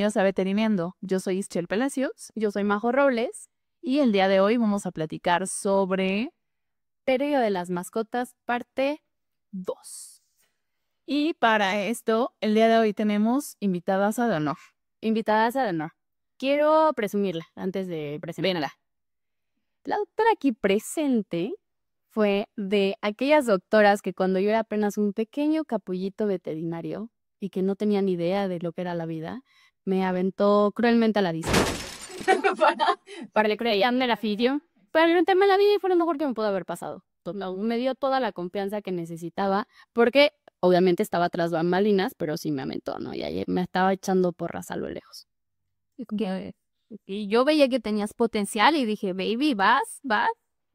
bienvenidos a Veteriniendo. Yo soy Ischel Palacios Yo soy Majo Robles. y el día de hoy vamos a platicar sobre Pérdida de las mascotas, parte 2. Y para esto, el día de hoy tenemos invitadas de honor. Invitadas a honor. Quiero presumirla antes de presentarla. La doctora aquí presente fue de aquellas doctoras que cuando yo era apenas un pequeño capullito veterinario y que no tenía ni idea de lo que era la vida, me aventó cruelmente a la disco. para le creían el afidio, para aventarme a la vida y fue lo mejor que me pudo haber pasado. Me dio toda la confianza que necesitaba, porque obviamente estaba tras bambalinas, pero sí me aventó, ¿no? Y ahí me estaba echando porras a lo lejos. Y yo veía que tenías potencial y dije, baby, vas.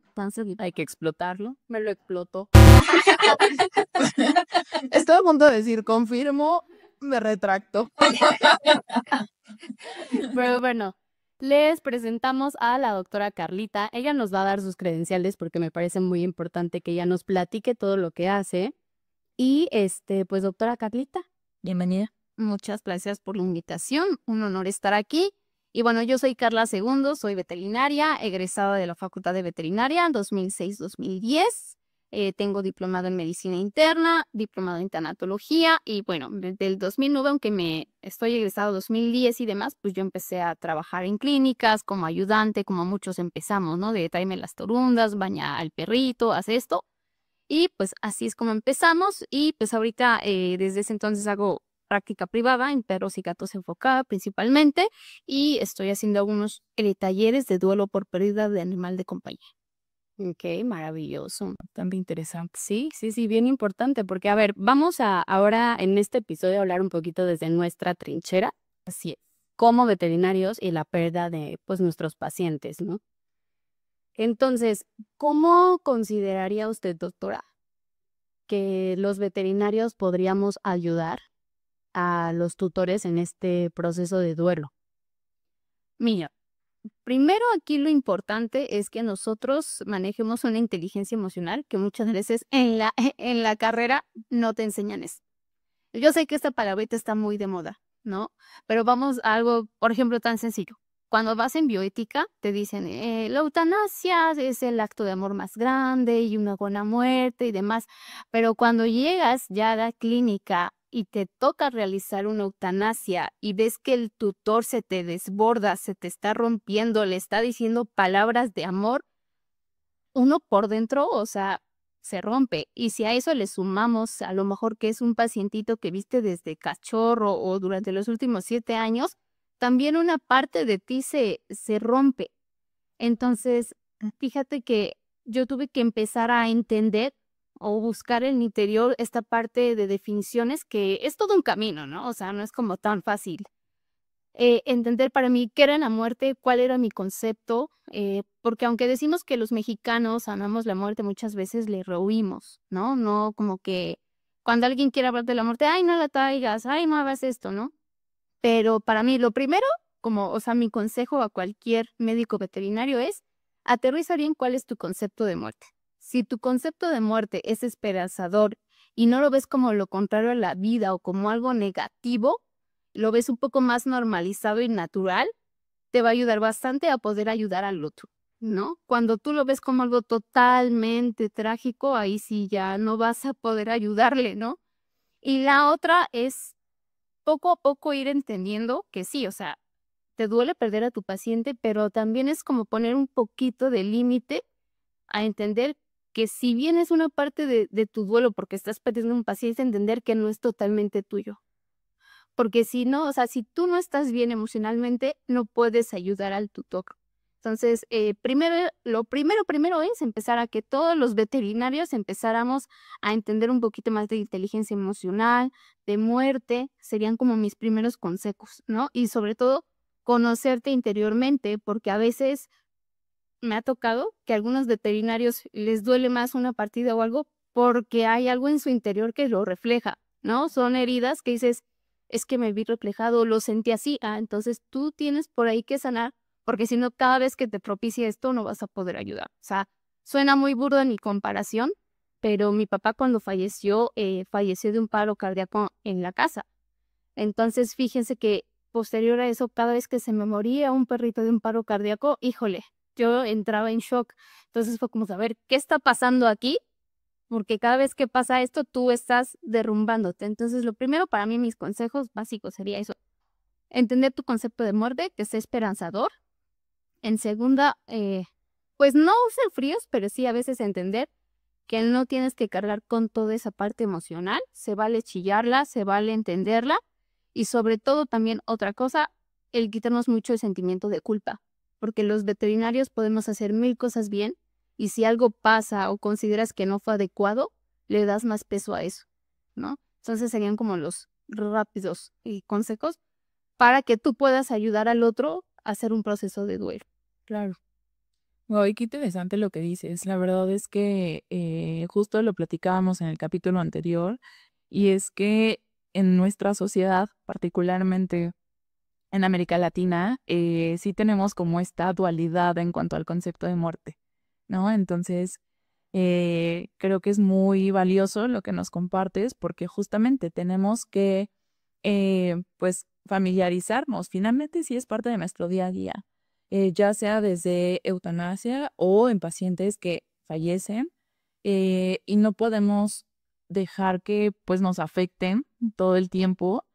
Entonces hay que explotarlo. Me lo explotó. Estoy a punto de decir, confirmo, me retracto. Pero bueno, les presentamos a la doctora Carlita. Ella nos va a dar sus credenciales porque me parece muy importante que ella nos platique todo lo que hace. Y pues doctora Carlita, Bienvenida. Muchas gracias por la invitación. Un honor estar aquí. Y bueno, yo soy Carla Segundo, soy veterinaria, egresada de la Facultad de Veterinaria en 2006-2010. Tengo diplomado en medicina interna, diplomado en tanatología y bueno, desde el 2009, aunque me estoy egresado 2010 y demás, pues yo empecé a trabajar en clínicas como ayudante, como muchos empezamos, ¿no? De tráeme las torundas, baña al perrito, haz esto. Y pues así es como empezamos y pues ahorita desde ese entonces hago práctica privada en perros y gatos enfocada principalmente y estoy haciendo algunos talleres de duelo por pérdida de animal de compañía. ok, maravilloso. Bastante interesante. Sí, bien importante, porque a ver, vamos a ahora en este episodio a hablar un poquito desde nuestra trinchera, Así es. como veterinarios y la pérdida de pues nuestros pacientes, ¿no? Entonces, ¿cómo consideraría usted, doctora, que los veterinarios podríamos ayudar a los tutores en este proceso de duelo? Mira, primero aquí lo importante es que nosotros manejemos una inteligencia emocional que muchas veces en la carrera no te enseñan eso. Yo sé que esta palabrita está muy de moda, ¿no? Pero vamos a algo, por ejemplo, tan sencillo. Cuando vas en bioética, te dicen, la eutanasia es el acto de amor más grande y una buena muerte y demás. Pero cuando llegas ya a la clínica y te toca realizar una eutanasia y ves que el tutor se te desborda, se te está rompiendo, le está diciendo palabras de amor, uno por dentro, o sea, se rompe. Y si a eso le sumamos a lo mejor que es un pacientito que viste desde cachorro o durante los últimos 7 años, también una parte de ti se rompe. Entonces, fíjate que yo tuve que empezar a entender o buscar en mi interior esta parte de definiciones que es todo un camino, ¿no? O sea, no es como tan fácil entender para mí qué era la muerte, cuál era mi concepto, porque aunque decimos que los mexicanos amamos la muerte, muchas veces le rehuimos, ¿no? No como que cuando alguien quiere hablar de la muerte, ay, no la traigas, ay, no hagas esto, ¿no? Pero para mí lo primero, como, o sea, mi consejo a cualquier médico veterinario es aterriza bien cuál es tu concepto de muerte. Si tu concepto de muerte es esperanzador y no lo ves como lo contrario a la vida o como algo negativo, lo ves un poco más normalizado y natural, te va a ayudar bastante a poder ayudar al otro, ¿no? Cuando tú lo ves como algo totalmente trágico, ahí sí ya no vas a poder ayudarle, ¿no? Y la otra es poco a poco ir entendiendo que sí, o sea, te duele perder a tu paciente, pero también es como poner un poquito de límite a entender que si bien es una parte de tu duelo porque estás perdiendo un paciente, entender que no es totalmente tuyo. Porque si no, o sea, si tú no estás bien emocionalmente, no puedes ayudar al tutor. Entonces, lo primero es empezar a que todos los veterinarios empezáramos a entender un poquito más de inteligencia emocional, de muerte, serían como mis primeros consejos, ¿no? Y sobre todo, conocerte interiormente, porque a veces me ha tocado que a algunos veterinarios les duele más una partida o algo porque hay algo en su interior que lo refleja, ¿no? Son heridas que dices, es que me vi reflejado, lo sentí así. Ah, entonces tú tienes por ahí que sanar, porque si no, cada vez que te propicie esto no vas a poder ayudar. O sea, suena muy burdo en mi comparación, pero mi papá cuando falleció, falleció de un paro cardíaco en la casa. Entonces, fíjense que posterior a eso, cada vez que se me moría un perrito de un paro cardíaco, híjole, yo entraba en shock. Entonces fue como saber, ¿qué está pasando aquí? Porque cada vez que pasa esto, tú estás derrumbándote. Entonces, lo primero para mí, mis consejos básicos sería eso. Entender tu concepto de muerte, que sea esperanzador. En segunda, pues no ser fríos, pero sí a veces entender que no tienes que cargar con toda esa parte emocional. Se vale chillarla, se vale entenderla. Y sobre todo también otra cosa, el quitarnos mucho el sentimiento de culpa. Porque los veterinarios podemos hacer 1000 cosas bien y si algo pasa o consideras que no fue adecuado, le das más peso a eso, ¿no? Entonces serían como los rápidos consejos para que tú puedas ayudar al otro a hacer un proceso de duelo. Claro. Ay, qué interesante lo que dices. La verdad es que justo lo platicábamos en el capítulo anterior, y es que en nuestra sociedad, particularmente en América Latina, sí tenemos como esta dualidad en cuanto al concepto de muerte, ¿no? Entonces, creo que es muy valioso lo que nos compartes porque justamente tenemos que, pues, familiarizarnos. Finalmente sí es parte de nuestro día a día, ya sea desde eutanasia o en pacientes que fallecen, y no podemos dejar que, pues, nos afecten todo el tiempo.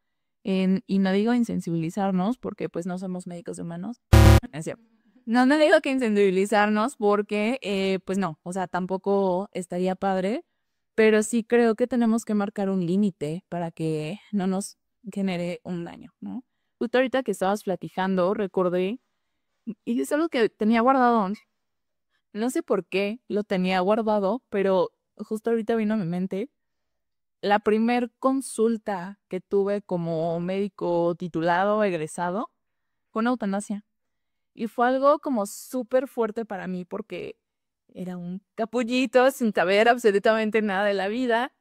Y no digo insensibilizarnos porque pues no somos médicos humanos. Es cierto. No, no digo que insensibilizarnos porque pues no, o sea, tampoco estaría padre, pero sí creo que tenemos que marcar un límite para que no nos genere un daño, ¿no? Justo ahorita que estabas platicando, recordé, y es algo que tenía guardado, no sé por qué lo tenía guardado, pero justo ahorita vino a mi mente. La primer consulta que tuve como médico titulado, egresado, fue una eutanasia. Y fue algo como súper fuerte para mí porque era un capullito sin saber absolutamente nada de la vida.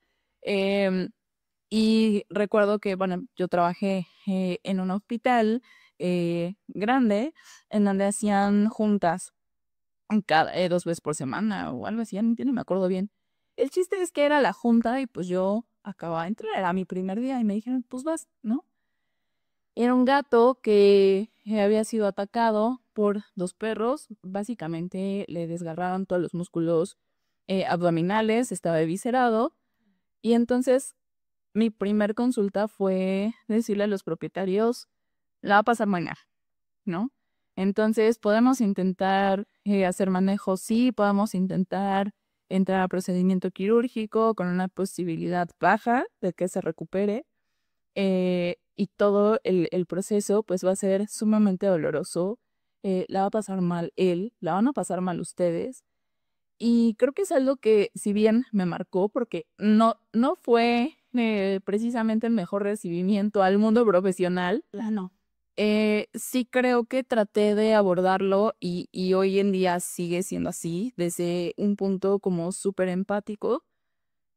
Y recuerdo que, bueno, yo trabajé en un hospital grande en donde hacían juntas cada 2 veces por semana o algo así, ya no me acuerdo bien. El chiste es que era la junta y pues yo acababa de entrar, era mi primer día y me dijeron, pues vas, ¿no? Era un gato que había sido atacado por 2 perros, básicamente le desgarraron todos los músculos abdominales, estaba eviscerado y entonces mi primer consulta fue decirle a los propietarios, la va a pasar mañana, ¿no? Entonces, podemos intentar hacer manejo, sí, podemos intentar entrar a procedimiento quirúrgico con una posibilidad baja de que se recupere, y todo el proceso pues va a ser sumamente doloroso, la va a pasar mal él, la van a pasar mal ustedes, y creo que es algo que si bien me marcó porque no fue precisamente el mejor recibimiento al mundo profesional, Plano. sí creo que traté de abordarlo y hoy en día sigue siendo así, desde un punto como súper empático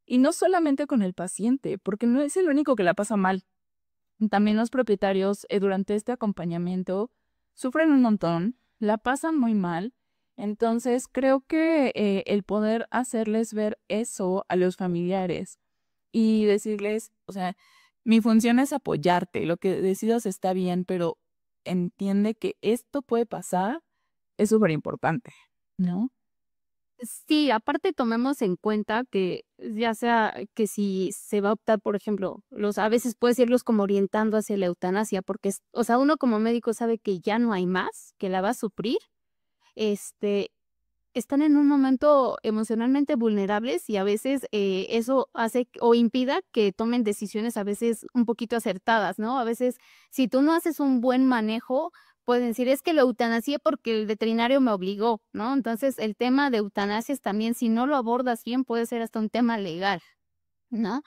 y no solamente con el paciente, porque no es el único que la pasa mal. También los propietarios durante este acompañamiento sufren un montón, la pasan muy mal. Entonces creo que el poder hacerles ver eso a los familiares y decirles, o sea, mi función es apoyarte, lo que decidas está bien, pero entiende que esto puede pasar, es súper importante, ¿no? Sí, aparte tomemos en cuenta que ya sea que si se va a optar, por ejemplo, a veces puedes irlos como orientando hacia la eutanasia, porque, o sea, uno como médico sabe que ya no hay más, que la va a suplir, están en un momento emocionalmente vulnerables y a veces eso hace o impida que tomen decisiones a veces un poquito acertadas, ¿no? A veces, si tú no haces un buen manejo, pueden decir, es que lo eutanasié porque el veterinario me obligó, ¿no? Entonces, el tema de eutanasias también, si no lo abordas bien, puede ser hasta un tema legal, ¿no?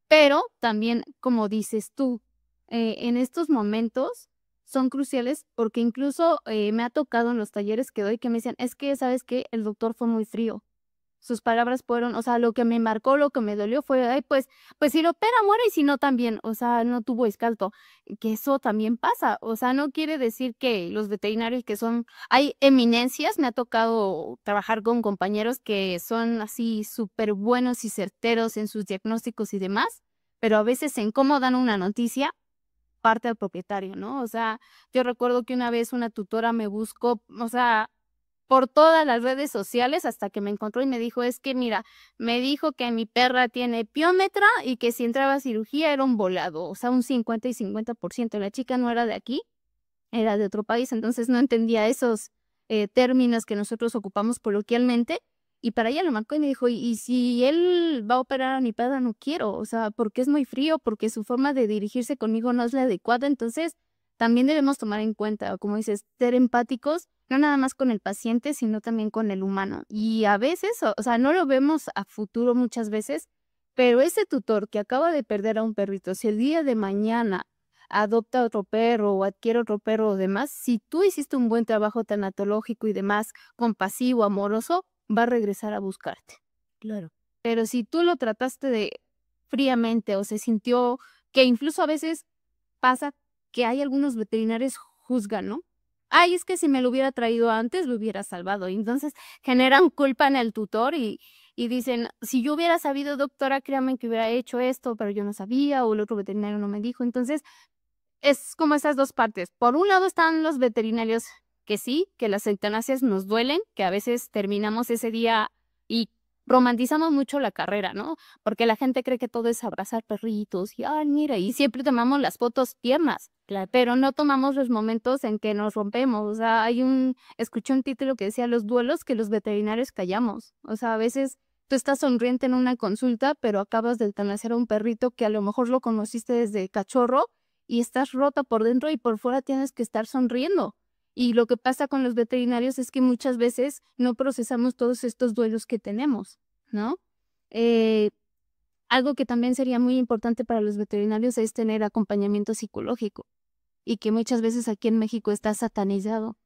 Pero también, como dices tú, en estos momentos son cruciales porque incluso me ha tocado en los talleres que doy que me decían, es que, ¿sabes qué? El doctor fue muy frío. Sus palabras fueron, o sea, lo que me marcó, lo que me dolió fue, ay, pues si lo opera muere y si no también, o sea, no tuvo escalto, que eso también pasa, o sea, no quiere decir que los veterinarios que son, hay eminencias, me ha tocado trabajar con compañeros que son así súper buenos y certeros en sus diagnósticos y demás, pero a veces en cómo dan una noticia, parte al propietario, ¿no? O sea, yo recuerdo que una vez una tutora me buscó, o sea, por todas las redes sociales hasta que me encontró y me dijo, es que mira, me dijo que mi perra tiene piómetra y que si entraba a cirugía era un volado, o sea, un 50 y 50%. La chica no era de aquí, era de otro país, entonces no entendía esos términos que nosotros ocupamos coloquialmente. Y para ella lo marcó y me dijo, y si él va a operar a mi perra, no quiero, o sea, porque es muy frío, porque su forma de dirigirse conmigo no es la adecuada, entonces también debemos tomar en cuenta, como dices, ser empáticos, no nada más con el paciente, sino también con el humano. Y a veces, o sea, no lo vemos a futuro muchas veces, pero ese tutor que acaba de perder a un perrito, si el día de mañana adopta otro perro o adquiere otro perro o demás, si tú hiciste un buen trabajo tanatológico y demás, compasivo, amoroso, va a regresar a buscarte. Claro. Pero si tú lo trataste de fríamente o se sintió, que incluso a veces pasa que hay algunos veterinarios juzgan, ¿no? Ay, es que si me lo hubiera traído antes, lo hubiera salvado. Y entonces generan culpa en el tutor y dicen, si yo hubiera sabido, doctora, créame que hubiera hecho esto, pero yo no sabía, o el otro veterinario no me dijo. Entonces, es como esas dos partes. Por un lado están los veterinarios que sí, que las eutanasias nos duelen, que a veces terminamos ese día y romantizamos mucho la carrera, ¿no? Porque la gente cree que todo es abrazar perritos y, ay, mira, y siempre tomamos las fotos tiernas, pero no tomamos los momentos en que nos rompemos. O sea, escuché un título que decía los duelos que los veterinarios callamos. O sea, a veces tú estás sonriente en una consulta, pero acabas de eutanasiar a un perrito que a lo mejor lo conociste desde cachorro y estás rota por dentro y por fuera tienes que estar sonriendo. Y lo que pasa con los veterinarios es que muchas veces no procesamos todos estos duelos que tenemos, ¿no? Algo que también sería muy importante para los veterinarios es tener acompañamiento psicológico y que muchas veces aquí en México está satanizado.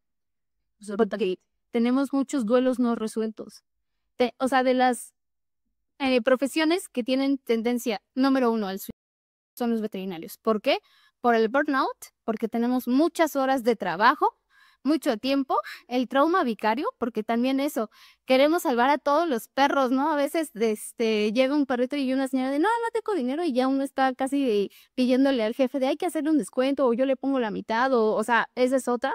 Porque tenemos muchos duelos no resueltos. O sea, de las profesiones que tienen tendencia número 1 al suicidio son los veterinarios. ¿Por qué? Por el burnout, porque tenemos muchas horas de trabajo, mucho tiempo, el trauma vicario, porque también eso, queremos salvar a todos los perros, ¿no? A veces llega un perrito y una señora de, no, no tengo dinero y ya uno está casi pidiéndole al jefe de, hay que hacerle un descuento o yo le pongo la mitad, o sea, esa es otra,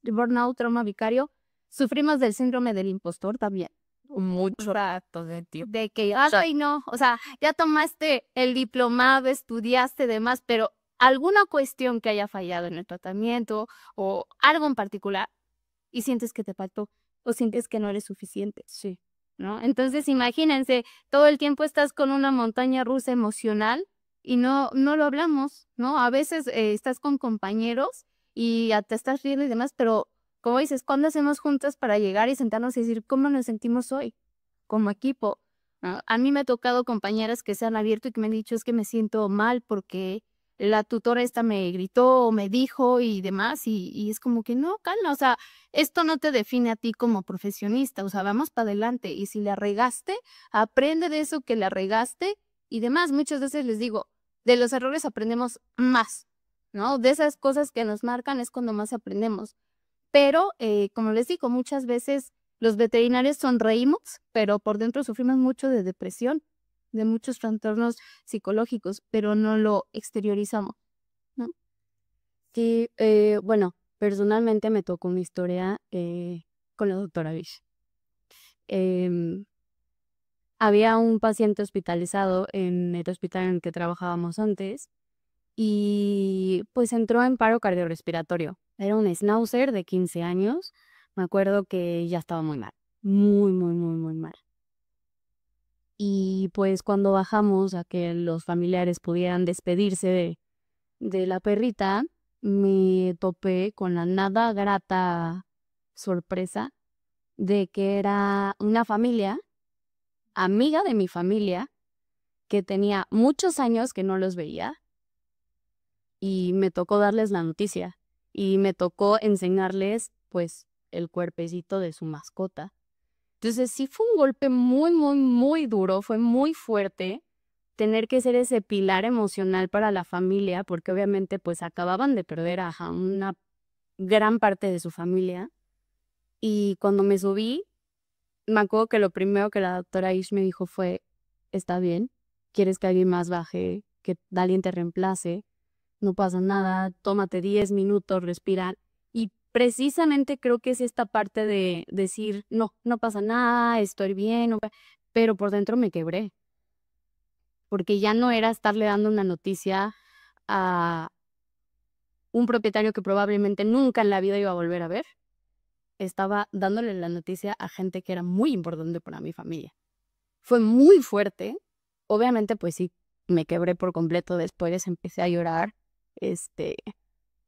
el burnout, trauma vicario. Sufrimos del síndrome del impostor también. Mucho rato de tiempo. De que, ay, no, o sea, ya tomaste el diplomado, estudiaste demás, pero alguna cuestión que haya fallado en el tratamiento o algo en particular y sientes que te faltó o sientes que no eres suficiente. Sí. ¿No? Entonces, imagínense, todo el tiempo estás con una montaña rusa emocional y no lo hablamos, ¿no? A veces estás con compañeros y te estás riendo y demás, pero como dices, ¿cuándo hacemos juntas para llegar y sentarnos y decir cómo nos sentimos hoy como equipo? ¿No? A mí me ha tocado compañeras que se han abierto y que me han dicho es que me siento mal porque la tutora esta me gritó o me dijo y demás, y es como que no, calma, o sea, esto no te define a ti como profesionista, o sea, vamos para adelante, y si la regaste, aprende de eso que la regaste y demás. Muchas veces les digo, de los errores aprendemos más, ¿no? De esas cosas que nos marcan es cuando más aprendemos. Pero, como les digo, muchas veces los veterinarios sonreímos, pero por dentro sufrimos mucho de depresión, de muchos trastornos psicológicos, pero no lo exteriorizamos, ¿no? Sí, bueno, personalmente me tocó una historia con la doctora Bish. Había un paciente hospitalizado en el hospital en el que trabajábamos antes y pues entró en paro cardiorrespiratorio. Era un schnauzer de 15 años. Me acuerdo que ya estaba muy mal, muy, muy, muy, muy mal. Y pues cuando bajamos a que los familiares pudieran despedirse de la perrita, me topé con la nada grata sorpresa de que era una familia, amiga de mi familia, que tenía muchos años que no los veía y me tocó darles la noticia y me tocó enseñarles pues el cuerpecito de su mascota. Entonces sí fue un golpe muy, muy, muy duro, fue muy fuerte tener que ser ese pilar emocional para la familia, porque obviamente pues acababan de perder a una gran parte de su familia. Y cuando me subí, me acuerdo que lo primero que la doctora Ish me dijo fue, está bien, ¿quieres que alguien más baje, que alguien te reemplace? no pasa nada, tómate 10 minutos, respira. Y precisamente creo que es esta parte de decir, no, no pasa nada, estoy bien, pero por dentro me quebré, porque ya no era estarle dando una noticia a un propietario que probablemente nunca en la vida iba a volver a ver. Estaba dándole la noticia a gente que era muy importante para mi familia. Fue muy fuerte. Obviamente, pues sí, me quebré por completo después, empecé a llorar.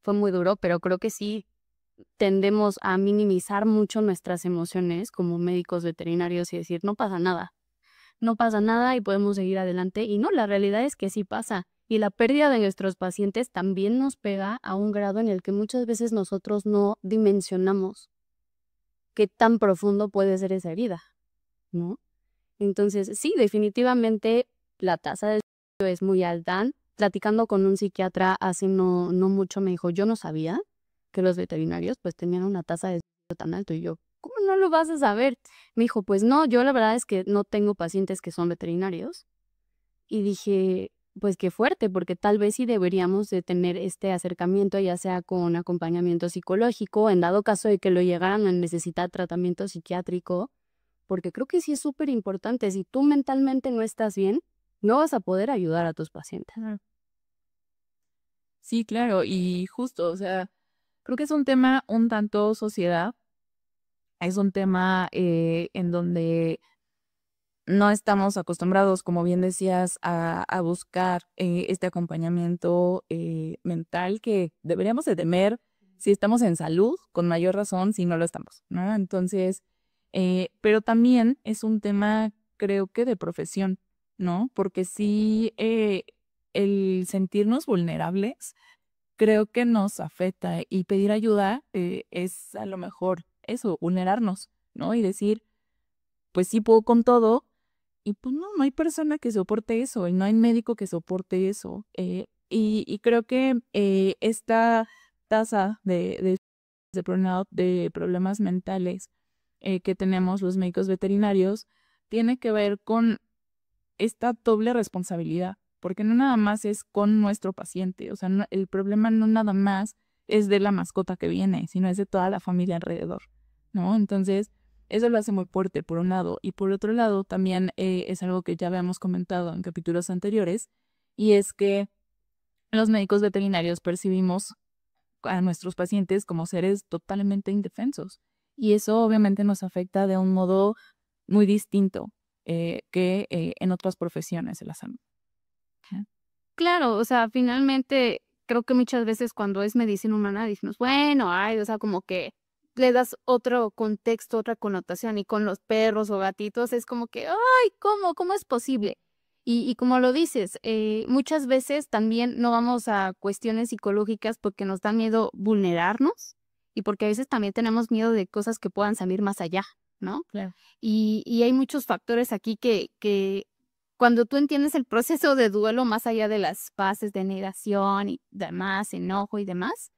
Fue muy duro, pero creo que sí tendemos a minimizar mucho nuestras emociones como médicos veterinarios y decir, no pasa nada. No pasa nada y podemos seguir adelante. Y no, la realidad es que sí pasa. Y la pérdida de nuestros pacientes también nos pega a un grado en el que muchas veces nosotros no dimensionamos qué tan profundo puede ser esa herida, ¿no? Entonces, sí, definitivamente la tasa de suicidio es muy alta. Platicando con un psiquiatra hace no mucho me dijo, yo no sabía que los veterinarios pues tenían una tasa de suicidio tan alto. Y yo, ¿cómo no lo vas a saber? Me dijo, pues no, yo la verdad es que no tengo pacientes que son veterinarios. Y dije, pues qué fuerte, porque tal vez sí deberíamos de tener este acercamiento, ya sea con acompañamiento psicológico, en dado caso de que lo llegaran a necesitar tratamiento psiquiátrico, porque creo que sí es súper importante. Si tú mentalmente no estás bien, no vas a poder ayudar a tus pacientes. Sí, claro, y justo, o sea, creo que es un tema un tanto sociedad, es un tema en donde no estamos acostumbrados, como bien decías, a buscar este acompañamiento mental que deberíamos de tener si estamos en salud, con mayor razón si no lo estamos, ¿no? Entonces, pero también es un tema, creo que de profesión, ¿no? Porque sí, el sentirnos vulnerables, creo que nos afecta y pedir ayuda es a lo mejor eso, vulnerarnos, ¿no? Y decir, pues sí puedo con todo y pues no hay persona que soporte eso y no hay médico que soporte eso. Y creo que esta tasa de burnout, de problemas mentales que tenemos los médicos veterinarios, tiene que ver con esta doble responsabilidad, porque no nada más es con nuestro paciente, o sea, el problema no nada más es de la mascota que viene, sino es de toda la familia alrededor, ¿no? Entonces, eso lo hace muy fuerte, por un lado, y por otro lado, también es algo que ya habíamos comentado en capítulos anteriores, y es que los médicos veterinarios percibimos a nuestros pacientes como seres totalmente indefensos, y eso obviamente nos afecta de un modo muy distinto que en otras profesiones de la salud. Claro, o sea, finalmente creo que muchas veces cuando es medicina humana decimos, bueno, ay, o sea, como que le das otro contexto, otra connotación, y con los perros o gatitos es como que, ay, ¿cómo es posible? Y como lo dices, muchas veces también no vamos a cuestiones psicológicas porque nos da miedo vulnerarnos y porque a veces también tenemos miedo de cosas que puedan salir más allá, ¿no? Claro. Y hay muchos factores aquí que cuando tú entiendes el proceso de duelo más allá de las fases de negación y demás, enojo y demás,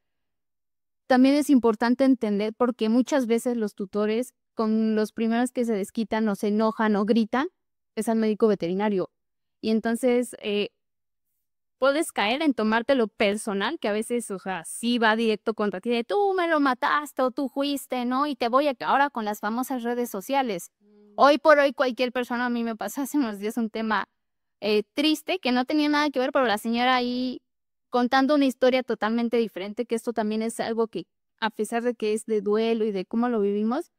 también es importante entender porque muchas veces los tutores con los primeros que se desquitan o se enojan o gritan es al médico veterinario. Y entonces puedes caer en tomártelo personal, que a veces, o sea, sí va directo contra ti, de tú me lo mataste o tú fuiste, ¿no? Y te voy a ahora con las famosas redes sociales. Hoy por hoy cualquier persona, a mí me pasó hace unos días un tema triste que no tenía nada que ver, pero la señora ahí contando una historia totalmente diferente, que esto también es algo que, a pesar de que es de duelo y de cómo lo vivimos,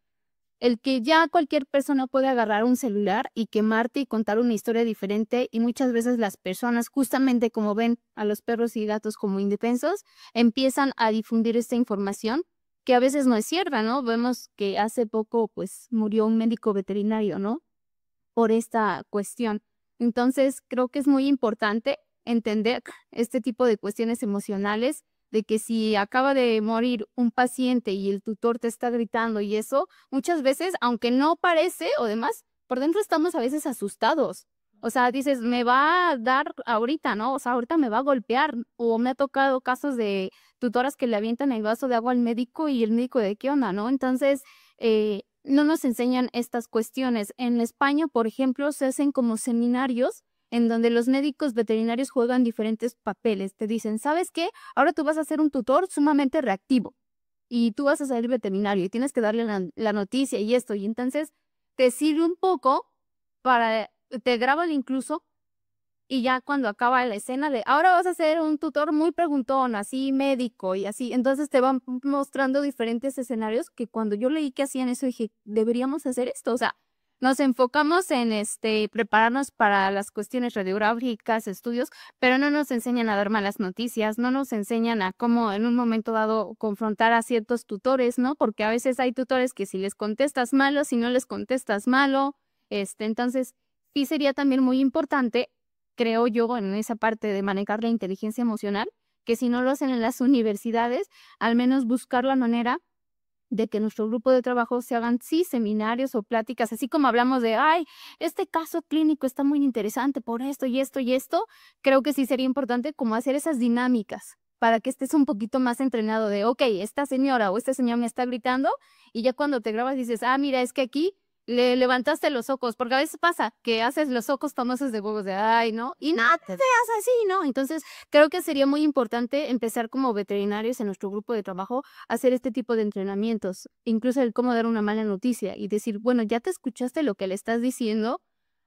el que ya cualquier persona puede agarrar un celular y quemarte y contar una historia diferente, y muchas veces las personas, justamente como ven a los perros y gatos como indefensos, empiezan a difundir esta información que a veces no es cierta, ¿no? Vemos que hace poco pues murió un médico veterinario, ¿no? Por esta cuestión. Entonces, creo que es muy importante entender este tipo de cuestiones emocionales, de que si acaba de morir un paciente y el tutor te está gritando y eso, muchas veces, aunque no parece o demás, por dentro estamos a veces asustados. O sea, dices, me va a dar ahorita, ¿no? O sea, ahorita me va a golpear. O me ha tocado casos de tutoras que le avientan el vaso de agua al médico y el médico de qué onda, ¿no? Entonces, no nos enseñan estas cuestiones. En España, por ejemplo, se hacen como seminarios en donde los médicos veterinarios juegan diferentes papeles. Te dicen, ¿sabes qué? Ahora tú vas a ser un tutor sumamente reactivo y tú vas a ser veterinario y tienes que darle la noticia y esto. Y entonces te sirve un poco te graban incluso y ya cuando acaba la escena de, ahora vas a ser un tutor muy preguntón, así médico y así. Entonces te van mostrando diferentes escenarios que cuando yo leí que hacían eso dije, deberíamos hacer esto. O sea, nos enfocamos en prepararnos para las cuestiones radiográficas, estudios, pero no nos enseñan a dar malas noticias, no nos enseñan a cómo en un momento dado confrontar a ciertos tutores, ¿no? Porque a veces hay tutores que si les contestas malo, si no les contestas malo, entonces sí sería también muy importante, creo yo, en esa parte de manejar la inteligencia emocional, que si no lo hacen en las universidades, al menos buscar la manera de que nuestro grupo de trabajo se hagan, sí, seminarios o pláticas, así como hablamos de, ay, este caso clínico está muy interesante por esto y esto y esto, creo que sí sería importante como hacer esas dinámicas para que estés un poquito más entrenado de, ok, esta señora o este señor me está gritando y ya cuando te grabas dices, ah, mira, es que aquí le levantaste los ojos, porque a veces pasa que haces los ojos famosos de huevos de, ay, ¿no? Y nada te veas así, ¿no? Entonces, creo que sería muy importante empezar como veterinarios en nuestro grupo de trabajo a hacer este tipo de entrenamientos, incluso el cómo dar una mala noticia y decir, bueno, ya te escuchaste lo que le estás diciendo.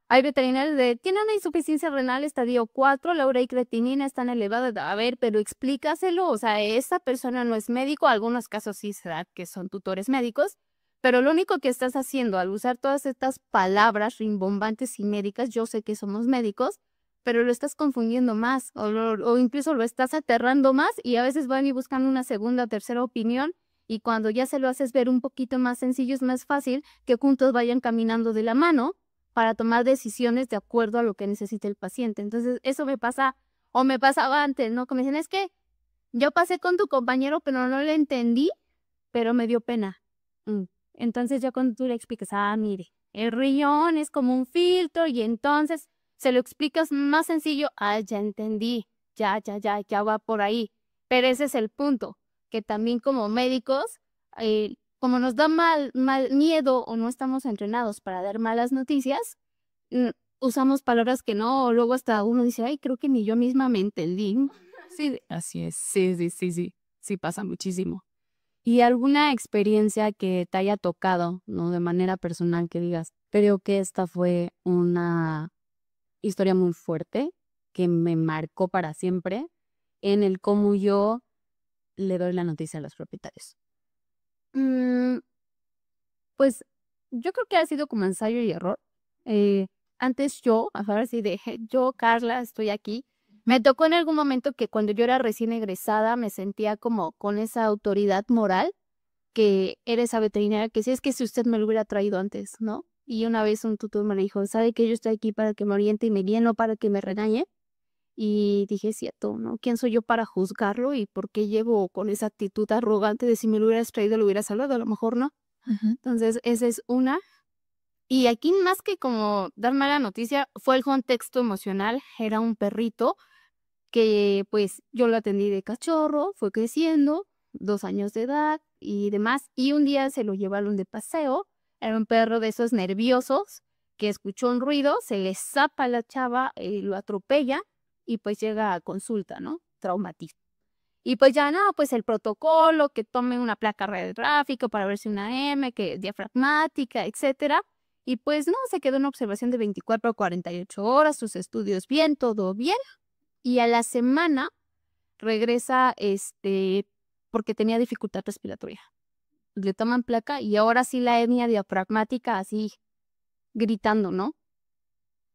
Hay veterinarios tiene una insuficiencia renal estadio 4, la ureicreatinina está elevada, a ver, pero explícaselo, o sea, esa persona no es médico, algunos casos sí se da que son tutores médicos, pero lo único que estás haciendo al usar todas estas palabras rimbombantes y médicas, yo sé que somos médicos, pero lo estás confundiendo más o incluso lo estás aterrando más y a veces van y buscan una segunda o tercera opinión y cuando ya se lo haces ver un poquito más sencillo es más fácil que juntos vayan caminando de la mano para tomar decisiones de acuerdo a lo que necesita el paciente. Entonces eso me pasa o me pasaba antes, ¿no? Que me dicen, es que yo pasé con tu compañero pero no le entendí, pero me dio pena. Entonces ya cuando tú le explicas, ah, mire, el riñón es como un filtro y entonces se lo explicas más sencillo, ah, ya entendí, ya va por ahí. Pero ese es el punto, que también como médicos, como nos da mal miedo o no estamos entrenados para dar malas noticias, usamos palabras que no, o luego hasta uno dice, ay, creo que ni yo misma me entendí. Sí, así es, sí pasa muchísimo. ¿Y alguna experiencia que te haya tocado, no de manera personal, que digas, creo que esta fue una historia muy fuerte que me marcó para siempre en el cómo yo le doy la noticia a los propietarios? Pues yo creo que ha sido como ensayo y error. Antes ahora sí yo, Carla, estoy aquí. Me tocó en algún momento que cuando yo era recién egresada me sentía como con esa autoridad moral que era esa veterinaria que sí es que si usted me lo hubiera traído antes, ¿no? Y una vez un tutor me dijo, ¿sabe que yo estoy aquí para que me oriente y me guíe, no para que me regañe? Y dije, cierto, ¿no? ¿Quién soy yo para juzgarlo y por qué llevo con esa actitud arrogante de si me lo hubieras traído lo hubieras salvado? A lo mejor no. Entonces, esa es una. Y aquí más que como dar mala noticia, fue el contexto emocional. Era un perrito que pues yo lo atendí de cachorro, fue creciendo, 2 años de edad y demás. Y un día se lo llevaron de paseo. Era un perro de esos nerviosos que escuchó un ruido, se le zapa a la chava, lo atropella y pues llega a consulta, ¿no? Traumatismo. Y pues ya no, pues el protocolo, que tome una placa radiográfica para ver si una M, que diafragmática, etcétera. Y pues no, se quedó en observación de 24 a 48 horas, sus estudios bien, todo bien. Y a la semana regresa porque tenía dificultad respiratoria. Le toman placa y ahora sí la hernia diafragmática así gritando, ¿no?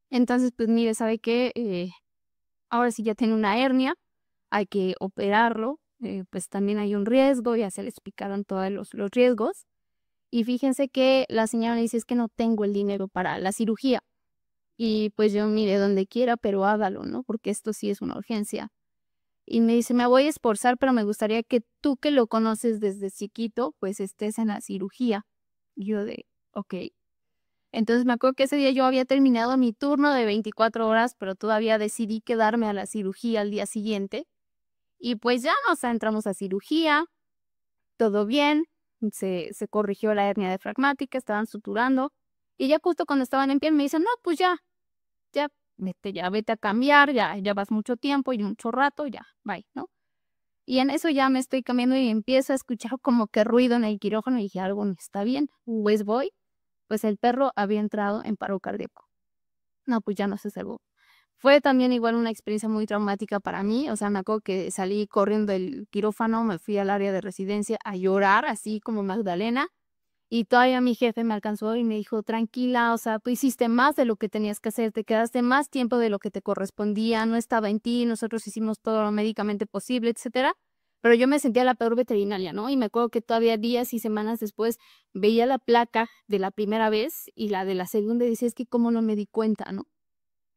Entonces, pues mire, ¿sabe qué? Ahora sí ya tiene una hernia, hay que operarlo, pues también hay un riesgo, ya se le explicaron todos los riesgos. Y fíjense que la señora le dice, es que no tengo el dinero para la cirugía. Y pues yo, mire, donde quiera, pero hágalo, ¿no? Porque esto sí es una urgencia. Y me dice, me voy a esforzar, pero me gustaría que tú que lo conoces desde chiquito, pues estés en la cirugía. Y yo ok. Entonces me acuerdo que ese día yo había terminado mi turno de 24 horas, pero todavía decidí quedarme a la cirugía al día siguiente. Y pues ya, o sea, entramos a cirugía, todo bien, se corrigió la hernia diafragmática, estaban suturando. Y ya justo cuando estaban en pie me dicen, no, pues ya vete a cambiar, ya vas mucho tiempo y mucho rato, ya, bye, ¿no? Y en eso ya me estoy cambiando y empiezo a escuchar como que ruido en el quirófano y dije, algo no está bien, pues voy, pues el perro había entrado en paro cardíaco. No, pues ya no se salvó. Fue también igual una experiencia muy traumática para mí, o sea, me acuerdo que salí corriendo del quirófano, me fui al área de residencia a llorar, así como Magdalena, y todavía mi jefe me alcanzó y me dijo, tranquila, o sea, tú hiciste más de lo que tenías que hacer, te quedaste más tiempo de lo que te correspondía, no estaba en ti, nosotros hicimos todo lo médicamente posible, etcétera. Pero yo me sentía la peor veterinaria, ¿no? Y me acuerdo que todavía días y semanas después veía la placa de la primera vez y la de la segunda y decía, es que cómo no me di cuenta, ¿no?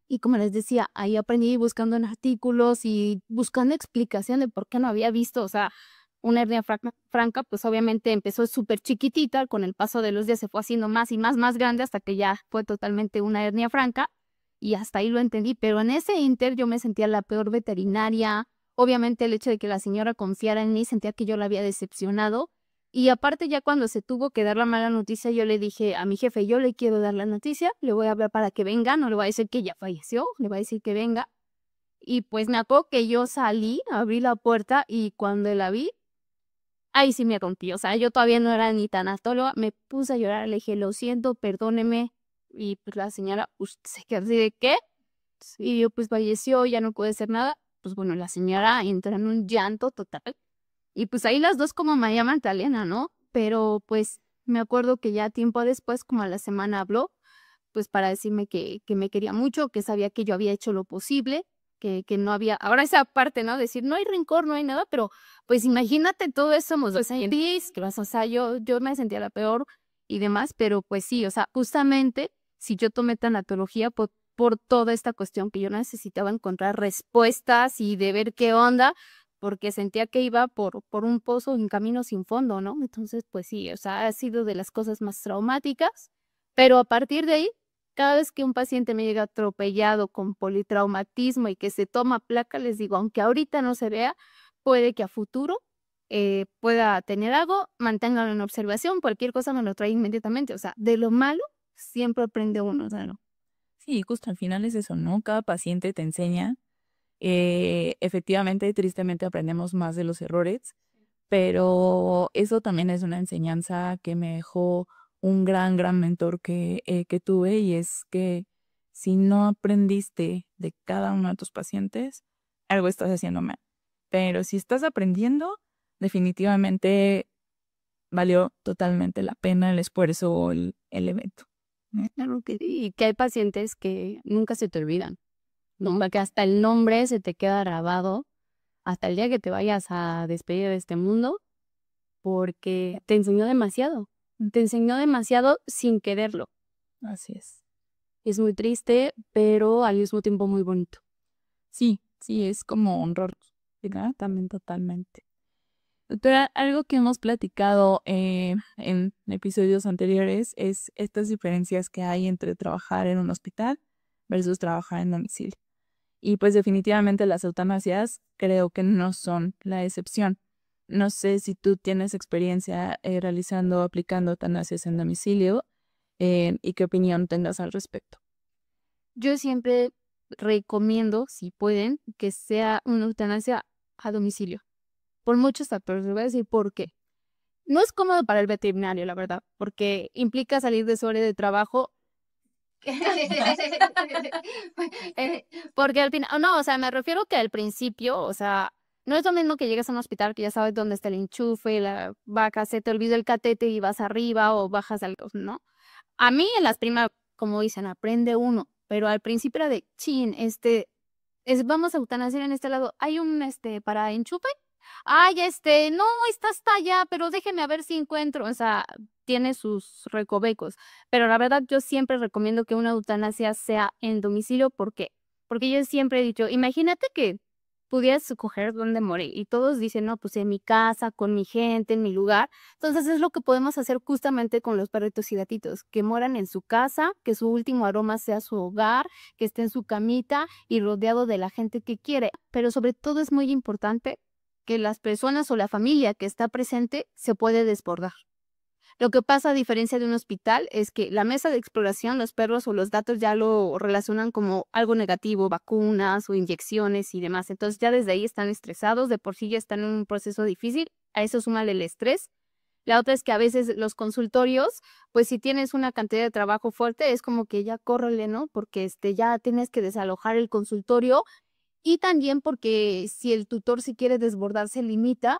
Y como les decía, ahí aprendí buscando en artículos y buscando explicación de por qué no había visto, o sea, una hernia franca, pues obviamente empezó súper chiquitita, con el paso de los días se fue haciendo más y más grande hasta que ya fue totalmente una hernia franca y hasta ahí lo entendí, pero en ese inter yo me sentía la peor veterinaria, obviamente el hecho de que la señora confiara en mí, sentía que yo la había decepcionado y aparte ya cuando se tuvo que dar la mala noticia, yo le dije a mi jefe, yo le quiero dar la noticia, le voy a hablar para que venga, no le voy a decir que ya falleció, le voy a decir que venga. Y pues me acuerdo que yo salí, abrí la puerta y cuando la vi, ahí sí me rompí, o sea, yo todavía no era ni tanatóloga, me puse a llorar, le dije, lo siento, perdóneme. Y pues la señora pues, se quedó así de, ¿qué? Y yo pues falleció, ya no puede hacer nada. Pues bueno, la señora entra en un llanto total. Y pues ahí las dos como María Magdalena, ¿no? Pero pues me acuerdo que ya tiempo después, como a la semana habló, pues para decirme que me quería mucho, que sabía que yo había hecho lo posible, que no había, ahora esa parte, ¿no? Decir, no hay rencor, no hay nada, pero pues imagínate todo eso, o sea, yo me sentía la peor y demás, pero pues sí, o sea, justamente si yo tomé tanatología por toda esta cuestión que yo necesitaba encontrar respuestas y de ver qué onda, porque sentía que iba por un pozo, un camino sin fondo, ¿no? Entonces, pues sí, o sea, ha sido de las cosas más traumáticas, pero a partir de ahí, cada vez que un paciente me llega atropellado con politraumatismo y que se toma placa, les digo, aunque ahorita no se vea, puede que a futuro pueda tener algo, manténganlo en observación, cualquier cosa me lo trae inmediatamente. O sea, de lo malo siempre aprende uno, ¿no? Sí, justo al final es eso, ¿no? Cada paciente te enseña. Efectivamente, tristemente aprendemos más de los errores, pero eso también es una enseñanza que me dejó un gran mentor que tuve, y es que si no aprendiste de cada uno de tus pacientes, algo estás haciendo mal. Pero si estás aprendiendo, definitivamente valió totalmente la pena el esfuerzo o el evento. Claro que sí, y que hay pacientes que nunca se te olvidan, ¿no? Que hasta el nombre se te queda grabado hasta el día que te vayas a despedir de este mundo, porque te enseñó demasiado sin quererlo. Así es. Es muy triste, pero al mismo tiempo muy bonito. Sí, es como honrar, ¿verdad? También totalmente. Doctora, algo que hemos platicado en episodios anteriores es estas diferencias que hay entre trabajar en un hospital versus trabajar en domicilio. Y pues definitivamente las eutanasias creo que no son la excepción. No sé si tú tienes experiencia realizando o aplicando eutanasias en domicilio y qué opinión tengas al respecto. Yo siempre recomiendo, si pueden, que sea una eutanasia a domicilio. Por muchos factores, les voy a decir por qué. No es cómodo para el veterinario, la verdad, porque implica salir de su hora de trabajo. Porque al final, no, o sea, me refiero que al principio, o sea, no es lo mismo que llegas a un hospital que ya sabes dónde está el enchufe, la vaca, se te olvida el catete y vas arriba o bajas algo, ¿no? A mí en las primas, como dicen, aprende uno, pero al principio era de, chin, vamos a eutanasiar en este lado, hay un, para enchufe. Ay, no, está hasta allá, pero déjeme a ver si encuentro. O sea, tiene sus recovecos. Pero la verdad, yo siempre recomiendo que una eutanasia sea en domicilio. ¿Por qué? Porque yo siempre he dicho, imagínate que pudieras escoger dónde morir. Y todos dicen, no, pues en mi casa, con mi gente, en mi lugar. Entonces es lo que podemos hacer justamente con los perritos y gatitos, que moran en su casa, que su último aroma sea su hogar, que esté en su camita y rodeado de la gente que quiere. Pero sobre todo es muy importante que las personas o la familia que está presente se puede desbordar. Lo que pasa a diferencia de un hospital es que la mesa de exploración, los perros o los datos ya lo relacionan como algo negativo, vacunas o inyecciones y demás. Entonces ya desde ahí están estresados, de por sí ya están en un proceso difícil, a eso súmale el estrés. La otra es que a veces los consultorios, pues si tienes una cantidad de trabajo fuerte, es como que ya córrele, ¿no? Porque ya tienes que desalojar el consultorio y también porque si el tutor si quiere desbordar se limita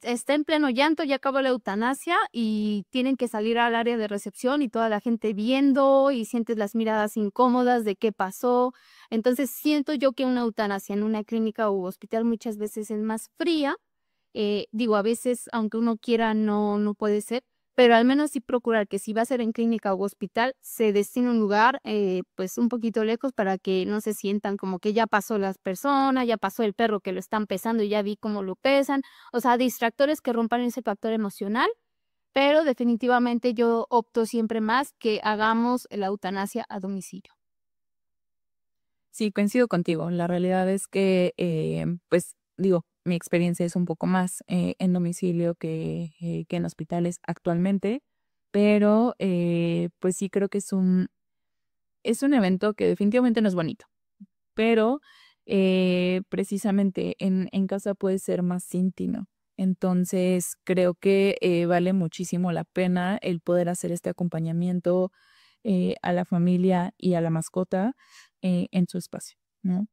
está en pleno llanto, ya acabó la eutanasia y tienen que salir al área de recepción y toda la gente viendo y sientes las miradas incómodas de qué pasó. Entonces siento yo que una eutanasia en una clínica u hospital muchas veces es más fría. Digo, a veces, aunque uno quiera, no puede ser, pero al menos sí procurar que si va a ser en clínica u hospital, se destine a un lugar pues un poquito lejos para que no se sientan como que ya pasó las personas, ya pasó el perro que lo están pesando y ya vi cómo lo pesan. O sea, distractores que rompan ese factor emocional, pero definitivamente yo opto siempre más que hagamos la eutanasia a domicilio. Sí, coincido contigo. La realidad es que, pues, digo, mi experiencia es un poco más en domicilio que en hospitales actualmente, pero pues sí creo que es un evento que definitivamente no es bonito, pero precisamente en casa puede ser más íntimo. Entonces, creo que vale muchísimo la pena el poder hacer este acompañamiento a la familia y a la mascota en su espacio, ¿no?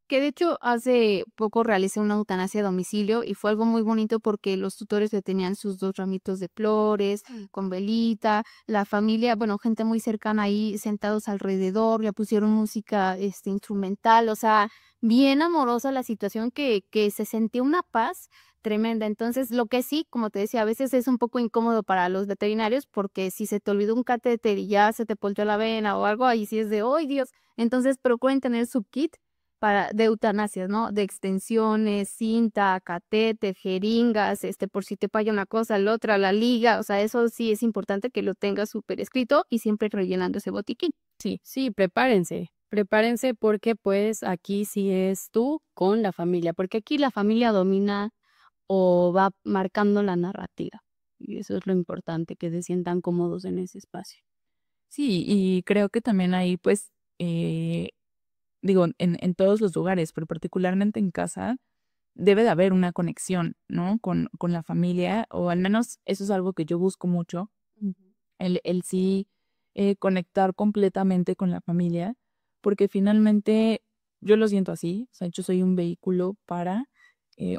Que de hecho hace poco realicé una eutanasia a domicilio y fue algo muy bonito porque los tutores le tenían sus 2 ramitos de flores, con velita, la familia, bueno, gente muy cercana ahí sentados alrededor, le pusieron música instrumental, o sea, bien amorosa la situación que se sentía una paz tremenda. Entonces, lo que sí, como te decía, a veces es un poco incómodo para los veterinarios porque si se te olvidó un catéter y ya se te volteó la vena o algo, ahí sí es de, ¡ay, Dios! Entonces, procuren tener su kit de eutanasias, ¿no? De extensiones, cinta, catéter, jeringas, por si te falla una cosa, la otra, la liga, o sea, eso sí es importante que lo tengas súper escrito y siempre rellenando ese botiquín. Sí, prepárense porque pues aquí sí es tú con la familia, porque aquí la familia domina o va marcando la narrativa. Y eso es lo importante, que se sientan cómodos en ese espacio. Sí, y creo que también ahí, pues, digo, en todos los lugares, pero particularmente en casa, debe de haber una conexión, ¿no? Con la familia, o al menos eso es algo que yo busco mucho, el sí conectar completamente con la familia, porque finalmente yo lo siento así, o sea, yo soy un vehículo para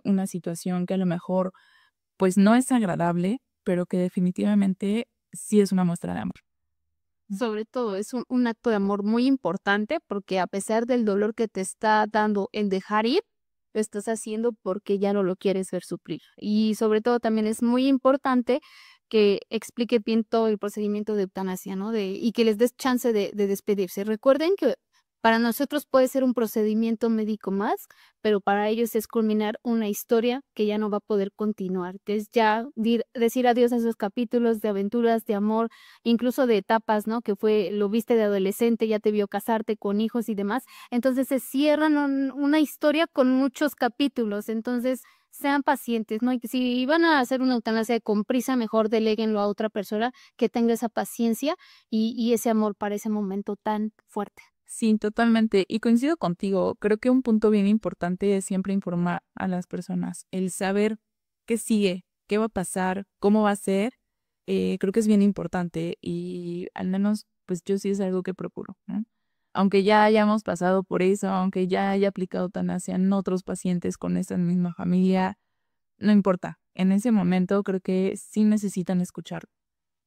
una situación que a lo mejor, pues, no es agradable, pero que definitivamente sí es una muestra de amor. Sobre todo es un acto de amor muy importante porque a pesar del dolor que te está dando en dejar ir, lo estás haciendo porque ya no lo quieres ver sufrir. Y sobre todo también es muy importante que explique bien todo el procedimiento de eutanasia, ¿no? Y que les des chance de despedirse. Recuerden que para nosotros puede ser un procedimiento médico más, pero para ellos es culminar una historia que ya no va a poder continuar. Es ya decir adiós a esos capítulos de aventuras, de amor, incluso de etapas, ¿no? Que fue, lo viste de adolescente, ya te vio casarte con hijos y demás. Entonces se cierran una historia con muchos capítulos. Entonces sean pacientes, ¿no? Y que si van a hacer una eutanasia con prisa, mejor deléguenlo a otra persona que tenga esa paciencia y ese amor para ese momento tan fuerte. Sí, totalmente. Y coincido contigo. Creo que un punto bien importante es siempre informar a las personas. El saber qué sigue, qué va a pasar, cómo va a ser, creo que es bien importante. Y al menos, pues yo sí es algo que procuro, ¿no? Aunque ya hayamos pasado por eso, aunque ya haya aplicado eutanasia en otros pacientes con esta misma familia, no importa. En ese momento creo que sí necesitan escucharlo,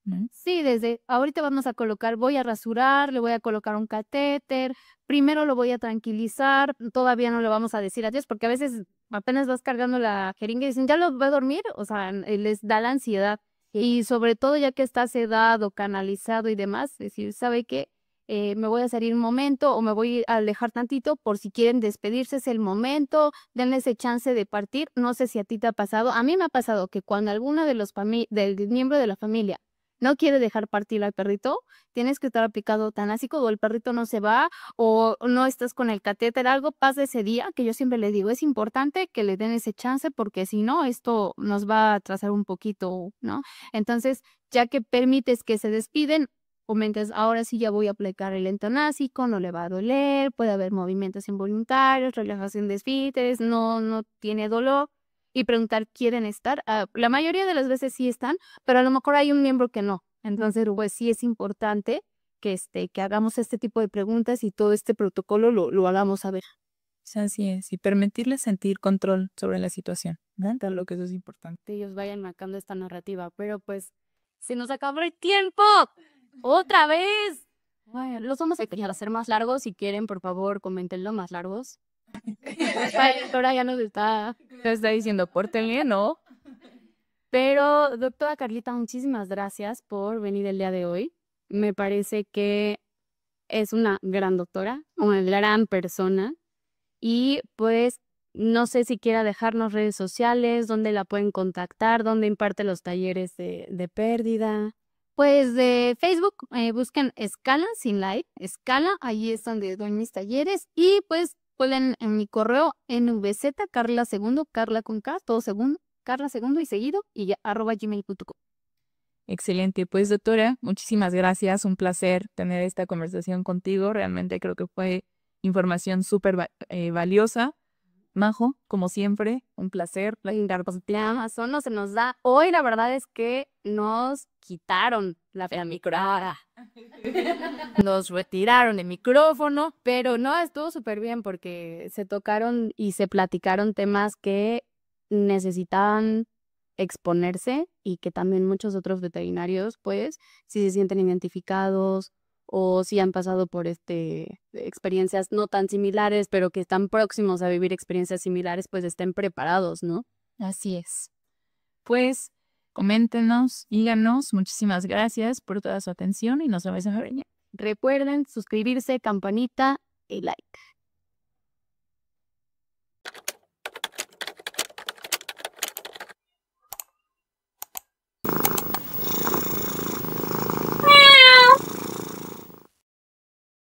¿no? Sí, desde ahorita vamos a colocar, voy a rasurar, le voy a colocar un catéter, primero lo voy a tranquilizar, todavía no le vamos a decir adiós, porque a veces apenas vas cargando la jeringa y dicen, ¿ya lo va a dormir? O sea, les da la ansiedad. Y sobre todo ya que está sedado, canalizado y demás, decir, ¿sabe qué? Me voy a salir un momento o me voy a alejar tantito por si quieren despedirse, es el momento, denle ese chance de partir. No sé si a ti te ha pasado, a mí me ha pasado que cuando alguno de los del miembro de la familia no quiere dejar partir al perrito, tienes que estar aplicado eutanásico o el perrito no se va o no estás con el catéter, algo pasa ese día, que yo siempre le digo, es importante que le den ese chance porque si no, esto nos va a atrasar un poquito, ¿no? Entonces, ya que permites que se despiden, comentas, ahora sí ya voy a aplicar el entonásico, no le va a doler, puede haber movimientos involuntarios, relajación de esfínteres, no tiene dolor. Y preguntar, ¿quieren estar? La mayoría de las veces sí están, pero a lo mejor hay un miembro que no. Entonces, pues sí es importante que hagamos este tipo de preguntas y todo este protocolo lo hagamos saber. Así es, y permitirles sentir control sobre la situación, ¿verdad? Lo que eso es importante. Que ellos vayan marcando esta narrativa, pero pues se nos acabó el tiempo. ¡Otra vez! Bueno, los vamos a querer hacer más largos. Si quieren, por favor, coméntenlo más largos. Ahora ya nos está diciendo, pórtenle, ¿no? Pero, doctora Carlita, muchísimas gracias por venir el día de hoy. Me parece que es una gran doctora, una gran persona. Y pues, no sé si quiera dejarnos redes sociales, dónde la pueden contactar, dónde imparte los talleres de pérdida. Pues de Facebook, busquen Escala sin la E, Escala, ahí es donde doy mis talleres y pues pueden en mi correo nvz Carla segundo, Carla con K, todo segundo, Carla segundo y seguido y ya, @gmail.com. Excelente, pues doctora, muchísimas gracias, un placer tener esta conversación contigo, realmente creo que fue información súper valiosa. Majo, como siempre, un placer. Amazon no se nos da. Hoy la verdad es que nos quitaron la micrófono. Nos retiraron el micrófono, pero no, estuvo súper bien porque se tocaron y se platicaron temas que necesitaban exponerse y que también muchos otros veterinarios, pues, si se sienten identificados o si han pasado por experiencias no tan similares, pero que están próximos a vivir experiencias similares, pues estén preparados, ¿no? Así es. Pues, coméntenos, díganos, muchísimas gracias por toda su atención y nos vemos en la próxima. Recuerden suscribirse, campanita y like.